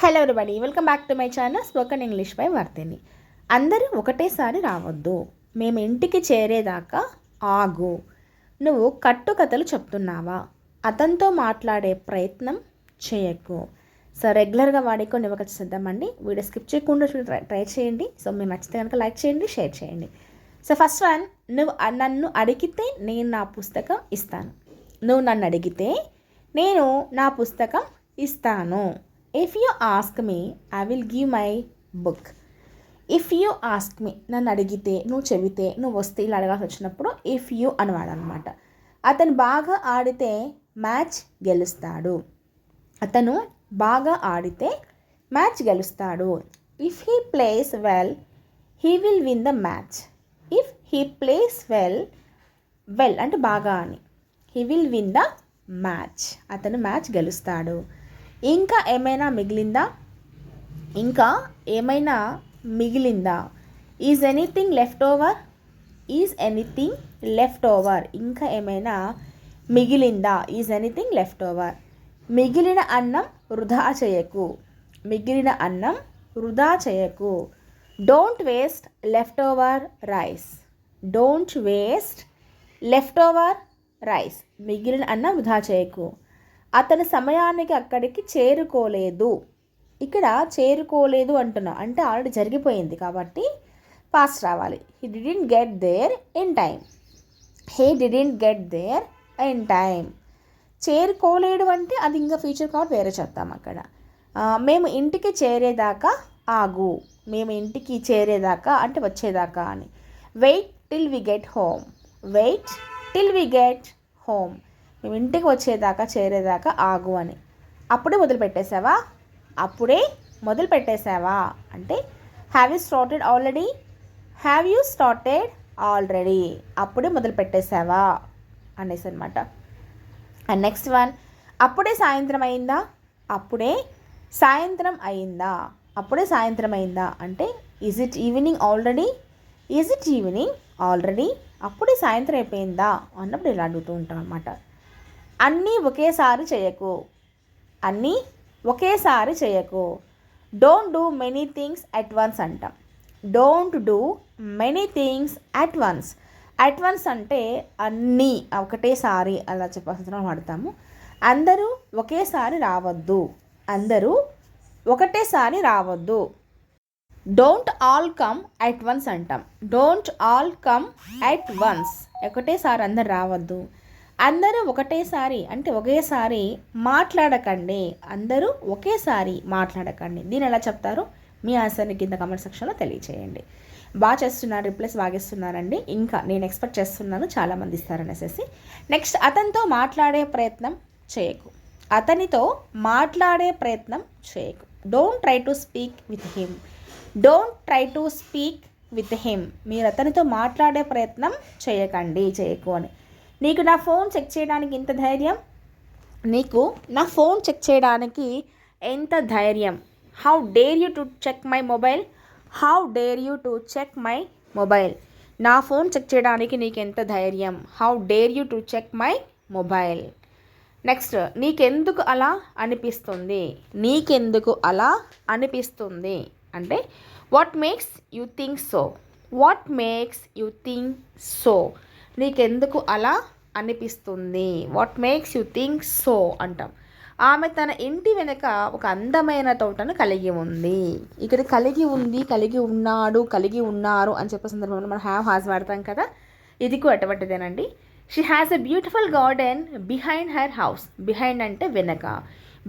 Hello everybody, welcome back to my channel spoken English by Varthini. అందరూ ఒకటేసారి రావద్దు. మేము ఇంటికి చేరేదాకా ఆగు. నువ్వు కట్టుకథలు చెప్తున్నావా? అతనితో మాట్లాడే ప్రయత్నం చేయకు. సో రెగ్యులర్గా వాడుకొని ఒకటి చేద్దామండి. వీడియో స్కిప్ చేయకుండా ట్రై చేయండి. సో మీరు నచ్చితే కనుక లైక్ చేయండి, షేర్ చేయండి. సో ఫస్ట్ వన్, నువ్వు నన్ను అడిగితే నేను నా పుస్తకం ఇస్తాను. నువ్వు నన్ను అడిగితే నేను నా పుస్తకం ఇస్తాను. If you ask me I will give my book. If you ask me, నన్ను అడిగితే, నువ్వు చెబితే, నువ్వు వస్తే, ఇలా అడగాల్సి వచ్చినప్పుడు ఇఫ్ యూ అనమాట. అతను బాగా ఆడితే మ్యాచ్ గెలుస్తాడు. అతను బాగా ఆడితే మ్యాచ్ గెలుస్తాడు. If he plays well he will win the match. If he plays well అంటే బాగా అని, he will win the match, అతను మ్యాచ్ గెలుస్తాడు. ఇంకా ఏమైనా మిగిలిందా? Is anything left over. ఇంకా ఏమైనా మిగిలిందా? Is anything left over. మిగిలిన అన్నం వృధా చేయకు. Don't waste leftover rice. మిగిలిన అన్నం వృధా చేయకు. అతను సమయానికి అక్కడికి చేరుకోలేదు. ఇక్కడ చేరుకోలేదు అంటున్నాం అంటే ఆల్రెడీ జరిగిపోయింది కాబట్టి పాస్ట్ రావాలి. He didn't get there in time. చేరుకోలేడు అంటే అది ఇంకా ఫ్యూచర్ కాబట్టి వేరే చెప్తాం అక్కడ. మేము ఇంటికి చేరేదాకా ఆగు. మేము ఇంటికి చేరేదాకా అంటే వచ్చేదాకా అని. Wait till we get home. మేము ఇంటికి వచ్చేదాకా చేరేదాకా ఆగు అని. అప్పుడే మొదలు పెట్టేశావా అంటే హ్యావ్ యూ స్టార్టెడ్ ఆల్రెడీ. అప్పుడే మొదలు పెట్టేశావా అనేసి అనమాట. అండ్ నెక్స్ట్ వన్, అప్పుడే సాయంత్రం అయిందా అంటే ఈజ్ ఇట్ ఈవినింగ్ ఆల్రెడీ. అప్పుడే సాయంత్రం అయిపోయిందా అన్నప్పుడు ఇలా అడుగుతూ ఉంటాం అన్నమాట. అన్నీ ఒకేసారి చేయకు. Don't do many things at once అంటాం. అట్ వన్స్ అంటే అన్నీ ఒకటేసారి అలా చెప్పాల్సిన వాడతాము. అందరూ ఒకేసారి రావద్దు. Don't all come at once అంటాం. ఒకటేసారి అందరు రావద్దు. అందరూ ఒకటేసారి అంటే ఒకేసారి మాట్లాడకండి. దీన్ని ఎలా చెప్తారో మీ ఆన్సర్ని కింద కామెంట్ సెక్షన్లో తెలియచేయండి. బాగా చేస్తున్నారు, రిప్లైస్ బాగిస్తున్నారండి. ఇంకా నేను ఎక్స్పెక్ట్ చేస్తున్నాను చాలామంది ఇస్తారనేసి. నెక్స్ట్, అతనితో మాట్లాడే ప్రయత్నం చేయకు. Don't try to speak with him. మీరు అతనితో మాట్లాడే ప్రయత్నం చేయకు అని. నీకు నా ఫోన్ చెక్ చేయడానికి ఎంత ధైర్యం. How dare you to check my mobile. నా ఫోన్ చెక్ చేయడానికి నీకు ఎంత ధైర్యం. How dare you to check my mobile. Next, నీకెందుకు అలా అనిపిస్తుంది అంటే what makes you think so. నీకెందుకు అలా అనిపిస్తుంది. What makes you think so అంటాం. ఆమె తన ఇంటి వెనుక ఒక అందమైన తోటను కలిగి ఉంది. ఇక్కడ కలిగి ఉన్నాడు, కలిగి ఉన్నారు అని చెప్పే సందర్భంలో మనం హ్యాస్ వాడతాం కదా. ఇది కూడా అటువంటిదేనండి. She has a beautiful garden behind her house. Behind అంటే వెనక,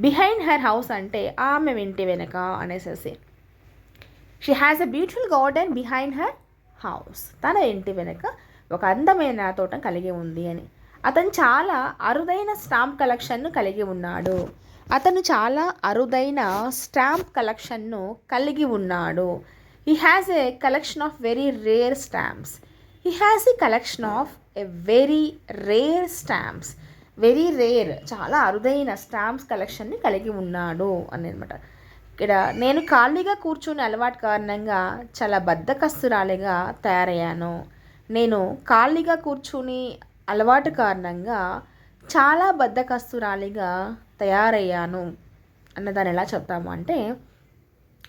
బిహైండ్ హర్ హౌస్ అంటే ఆమె ఇంటి వెనక అనేసి. She has a beautiful garden behind her house. తన ఇంటి వెనక ఒక అందమైన తోట కలిగి ఉంది అని. అతను చాలా అరుదైన స్టాంప్ కలెక్షన్ను కలిగి ఉన్నాడు. He has a collection of very rare stamps. Very rare చాలా అరుదైన స్టాంప్స్ కలెక్షన్ని కలిగి ఉన్నాడు అని అనమాట. ఇక్కడ నేను ఖాళీగా కూర్చునే అలవాటు కారణంగా చాలా బద్ధకస్తురాలిగా తయారయ్యాను. నేను ఖాళీగా కూర్చుని అలవాటు కారణంగా చాలా బద్ధకస్తురాలిగా తయారయ్యాను అన్నదాన్ని ఎలా చెప్తాము అంటే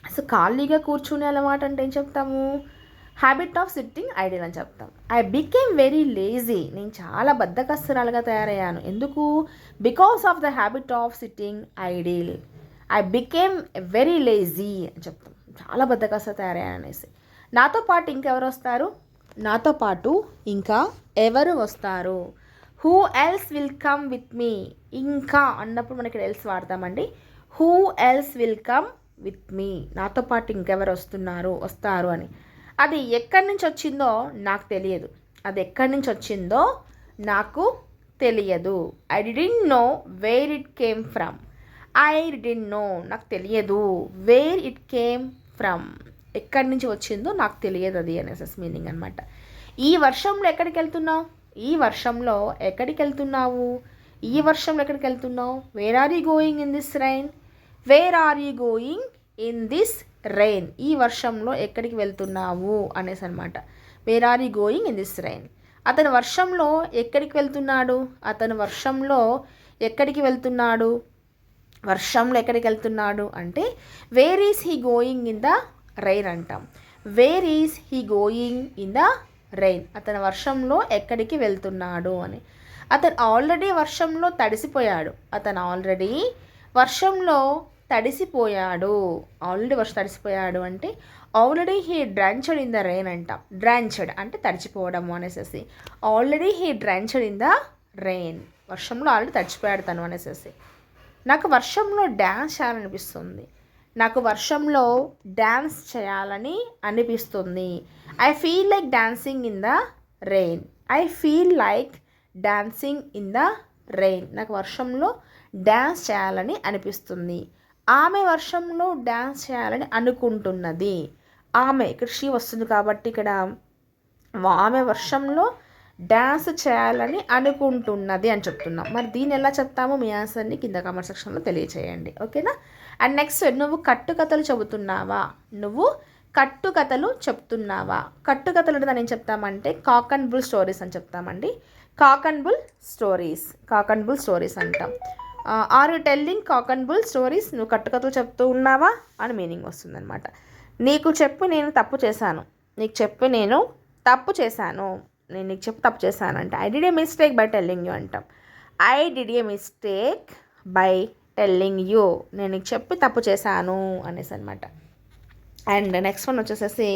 సో ఖాళీగా కూర్చునే అలవాటు అంటే ఏం చెప్తాము? హ్యాబిట్ ఆఫ్ సిట్టింగ్ ఐడిల్ అని చెప్తాం. I became very lazy. నేను చాలా బద్ధకస్తురాలుగా తయారయ్యాను. ఎందుకు? Because of the habit of sitting idle. I became very lazy అని చెప్తాం. చాలా బద్ధకస్తుగా తయారయ్యాను అనేసి. నాతో పాటు ఇంకెవరు వస్తారు? నాతో పాటు ఇంకా ఎవరు వస్తారు? Who else will come with me. ఇంకా అన్నప్పుడు మనకి ఎల్స్ వాడతామండి. Who else will come with me. నాతో పాటు ఇంకెవరు వస్తారు అని. అది ఎక్కడి నుంచి వచ్చిందో నాకు తెలియదు. అది ఎక్కడి నుంచి వచ్చిందో నాకు తెలియదు. I didn't know where it came from. I didn't know, నాకు తెలియదు. వేర్ ఇట్ కేమ్ ఫ్రమ్, ఎక్కడి నుంచి వచ్చిందో నాకు తెలియదు అది అనేసి మీనింగ్ అనమాట. ఈ వర్షంలో ఎక్కడికి వెళ్తున్నావు? ఈ వర్షంలో ఎక్కడికి వెళ్తున్నావు? ఈ వర్షంలో ఎక్కడికి వెళ్తున్నావు? Where are you going in this rain? Where are you going in this rain. ఈ వర్షంలో ఎక్కడికి వెళ్తున్నావు అనేసి అనమాట. Where are you going in this rain. అతను వర్షంలో ఎక్కడికి వెళ్తున్నాడు? అతను వర్షంలో ఎక్కడికి వెళ్తున్నాడు? వర్షంలో ఎక్కడికి వెళ్తున్నాడు అంటే where is he going in the rain అంటాం. Where is he going in the rain. అతను వర్షంలో ఎక్కడికి వెళ్తున్నాడు అని. అతను ఆల్రెడీ వర్షంలో తడిసిపోయాడు. అతను ఆల్రెడీ వర్షంలో తడిసిపోయాడు. ఆల్రెడీ వర్షం తడిసిపోయాడు అంటే already he drenched in the rain అంటాం. డ్రెంచ్డ్ అంటే తడిచిపోవడము అనేసి. Already he drenched in the rain. వర్షంలో ఆల్రెడీ తడిచిపోయాడు తను అనేసి. నాకు వర్షంలో డ్యాన్స్ చేయాలనిపిస్తుంది. నాకు వర్షంలో డ్యాన్స్ చేయాలని అనిపిస్తుంది. I feel like dancing in the rain. I feel like dancing in the rain. నాకు వర్షంలో డ్యాన్స్ చేయాలని అనిపిస్తుంది. ఆమె వర్షంలో డ్యాన్స్ చేయాలని అనుకుంటున్నది. ఆమె ఇక్కడ షీ వస్తుంది కాబట్టి ఇక్కడ ఆమె వర్షంలో డ్యాన్స్ చేయాలని అనుకుంటున్నది అని చెప్తున్నాం. మరి దీన్ని ఎలా చెప్తామో మీ ఆన్సర్ని కింద కామెంట్ సెక్షన్లో తెలియచేయండి. ఓకేనా? అండ్ నెక్స్ట్, నువ్వు కట్టుకథలు చెబుతున్నావా? నువ్వు కట్టుకథలు చెప్తున్నావా? కట్టుకథలు అంటే దాన్ని ఏం చెప్తామంటే కాక్ అండ్ బుల్ స్టోరీస్ అని చెప్తామండి. Cock and bull stories, cock and bull stories అంటాం. Are you telling cock and bull stories? నువ్వు కట్టుకథలు చెప్తూ ఉన్నావా అని మీనింగ్ వస్తుందన్నమాట. నీకు చెప్పి నేను తప్పు చేశాను. నీకు చెప్పి నేను తప్పు చేశాను. నేను నీకు చెప్పి తప్పు చేశాను అంటే I did a mistake by telling you అంటాం. I did a mistake by telling you. నేను నీకు చెప్పి తప్పు చేశాను అనేసి అనమాట. అండ్ నెక్స్ట్ వన్ వచ్చేసేసి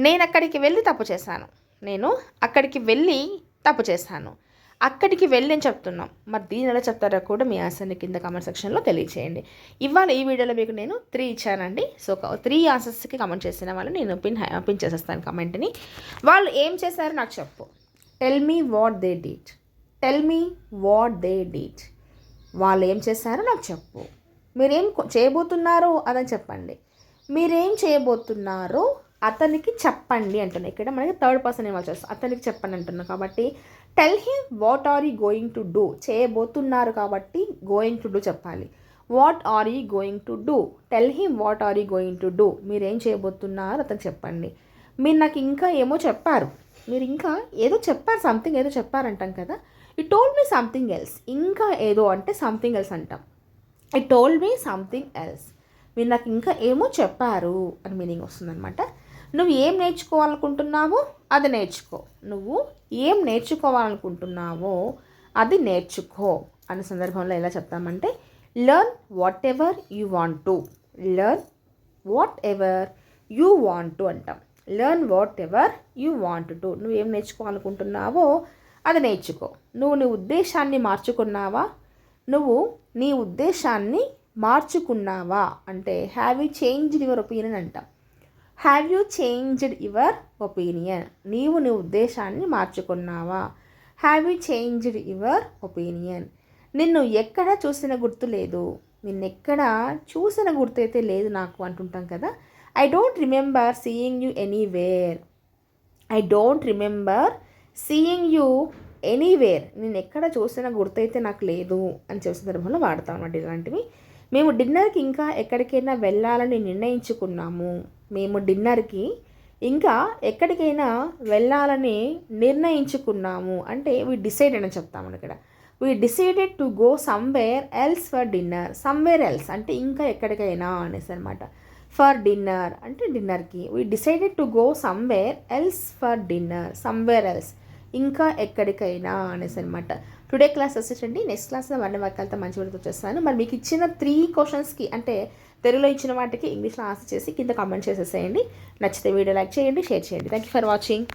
నేను అక్కడికి వెళ్ళి తప్పు చేశాను. నేను అక్కడికి వెళ్ళి తప్పు చేశాను. అక్కడికి వెళ్ళి అని చెప్తున్నాం. మరి దీని ఎలా చెప్తారో కూడా మీ ఆన్సర్ని కింద కామెంట్ సెక్షన్లో తెలియచేయండి. ఇవాళ ఈ వీడియోలో మీకు నేను 3 ఇచ్చానండి. సో 3 ఆన్సర్స్కి కామెంట్ చేసిన వాళ్ళు నేను పిన్ చేసేస్తాను కమెంట్ని. వాళ్ళు ఏం చేశారో నాకు చెప్పు. Tell me what they did. Tell me what they did. వాళ్ళు ఏం చేశారో నాకు చెప్పు. మీరేం చేయబోతున్నారో అదని చెప్పండి. మీరేం చేయబోతున్నారో అతనికి చెప్పండి అంటున్నాను. ఇక్కడ మనకి థర్డ్ పర్సన్ ఇన్వాల్వ్ చేస్తాం. అతనికి చెప్పండి అంటున్నాను కాబట్టి tell him what are you going to do. చేయబోతున్నారు కాబట్టి గోయింగ్ టు డూ చెప్పాలి. What are you going to do. Tell him what are you going to do. మీరేం చేయబోతున్నారు అతనికి చెప్పండి. మీరు నాకు ఇంకా ఏమో చెప్పారు. మీరు ఇంకా ఏదో చెప్పారు, సంథింగ్ ఏదో చెప్పారంటాం కదా. You told me something else. ఇంకా ఏదో అంటే సంథింగ్ ఎల్స్ అంటాం. You told me something else. మీరు నాకు ఇంకా ఏమో చెప్పారు అని మీనింగ్ వస్తుందన్నమాట. నువ్వు ఏం నేర్చుకోవాలనుకుంటున్నావో అది నేర్చుకో. నువ్వు ఏం నేర్చుకోవాలనుకుంటున్నావో అది నేర్చుకో అనే సందర్భంలో ఎలా చెప్తామంటే learn whatever you want to. Learn whatever you want to అంటాం. Learn whatever you want to. నువ్వు ఏం నేర్చుకోవాలనుకుంటున్నావో అది నేర్చుకో. నువ్వు నీ ఉద్దేశాన్ని మార్చుకున్నావా? నువ్వు నీ ఉద్దేశాన్ని మార్చుకున్నావా అంటే have you changed your opinion అంటాం. Have you changed your opinion. నీవు నీ ఉద్దేశాన్ని మార్చుకున్నావా? Have you changed your opinion. నిన్ను ఎక్కడ చూసిన గుర్తు లేదు. నిన్నెక్కడ చూసిన గుర్తు అయితే లేదు నాకు అంటుంటాం కదా. I don't remember seeing you anywhere. I don't remember seeing you anywhere. నేను ఎక్కడ చూసిన గుర్తయితే నాకు లేదు అని చెప్పిన సందర్భంలో వాడతాం అన్నమాట ఇలాంటివి. మేము డిన్నర్కి ఇంకా ఎక్కడికైనా వెళ్ళాలని నిర్ణయించుకున్నాము. మేము డిన్నర్కి ఇంకా ఎక్కడికైనా వెళ్ళాలని నిర్ణయించుకున్నాము అంటే వీ డిసైడెడ్ అని చెప్తాము ఇక్కడ. We decided to go somewhere else for dinner. Somewhere else అంటే ఇంకా ఎక్కడికైనా అనేసి అనమాట. ఫర్ డిన్నర్ అంటే డిన్నర్కి. We decided to go somewhere else for dinner. Somewhere else ఇంకా ఎక్కడికైనా అనేసి అనమాట. టుడే క్లాస్ వచ్చేసండి. నెక్స్ట్ క్లాస్లో వన్ వాక్యాలతో మంచి విడత వచ్చేస్తాను. మరి మీకు ఇచ్చిన 3 క్వశ్చన్స్కి అంటే తెలుగులో ఇచ్చిన వాటికి ఇంగ్లీష్లో ఆన్సర్ చేసి కింద కామెంట్ చేసేసేయండి. నచ్చితే వీడియో లైక్ చేయండి, షేర్ చేయండి. Thank you for watching.